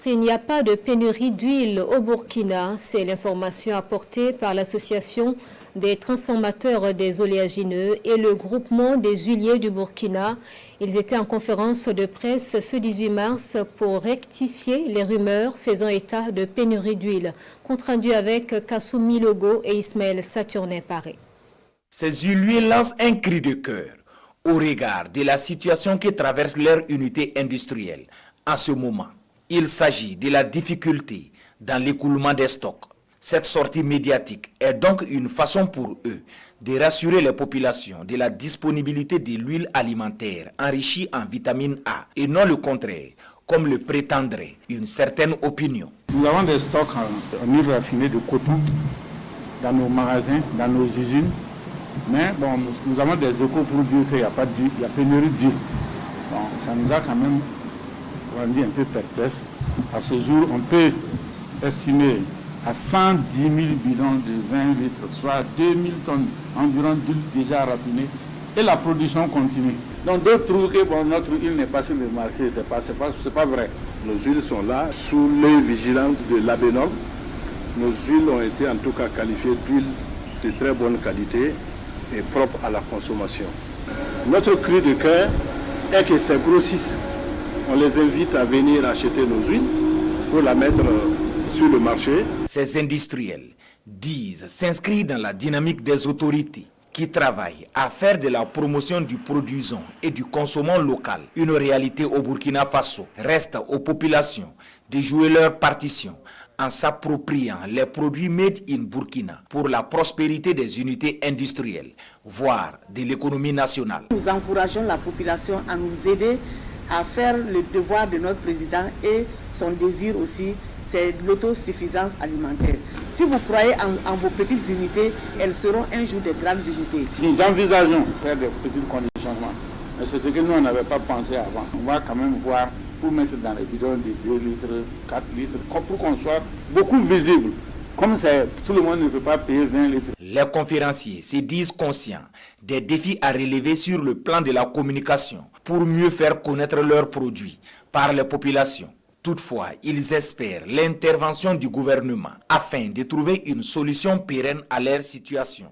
Il n'y a pas de pénurie d'huile au Burkina, c'est l'information apportée par l'association des transformateurs des oléagineux et le groupement des huiliers du Burkina. Ils étaient en conférence de presse ce 18 mars pour rectifier les rumeurs faisant état de pénurie d'huile. Compte rendu avec Kassoumi Logo et Ismaël Saturnin Paré. Ces huiliers lancent un cri de cœur au regard de la situation que traverse leur unité industrielle en ce moment. Il s'agit de la difficulté dans l'écoulement des stocks. Cette sortie médiatique est donc une façon pour eux de rassurer les populations de la disponibilité de l'huile alimentaire enrichie en vitamine A et non le contraire, comme le prétendrait une certaine opinion. Nous avons des stocks en huile raffinée de coton dans nos magasins, dans nos usines, mais bon, nous avons des échos pour dire qu'il n'y a pas d'huile, il y a pénurie d'huile. Bon, ça nous a quand même rendu un peu perplexe. À ce jour, on peut estimer à 110 000 bidons de 20 litres, soit 2000 tonnes environ d'huile déjà raffinée, et la production continue. Donc d'autres trouvent que bon, notre huile n'est pas sur le marché, c'est pas vrai. Nos huiles sont là, sous l'œil vigilant de l'ABNOM. Nos huiles ont été en tout cas qualifiées d'huile de très bonne qualité et propre à la consommation. Notre cri de cœur est que ces grossistes, on les invite à venir acheter nos huiles pour la mettre sur le marché. Ces industriels disent s'inscrire dans la dynamique des autorités qui travaillent à faire de la promotion du produisant et du consommant local une réalité au Burkina Faso. Reste aux populations de jouer leur partition en s'appropriant les produits made in Burkina pour la prospérité des unités industrielles, voire de l'économie nationale. Nous encourageons la population à nous aider à faire le devoir de notre président et son désir aussi, c'est l'autosuffisance alimentaire. Si vous croyez en vos petites unités, elles seront un jour des grandes unités. Nous envisageons de faire des petits conditionnements, mais c'est ce que nous on n'avait pas pensé avant. On va quand même voir pour mettre dans les bidons de 2 litres, 4 litres, pour qu'on soit beaucoup visible. Comme tout le monde ne peut pas payer 20 litres. Les conférenciers se disent conscients des défis à relever sur le plan de la communication pour mieux faire connaître leurs produits par les populations. Toutefois, ils espèrent l'intervention du gouvernement afin de trouver une solution pérenne à leur situation.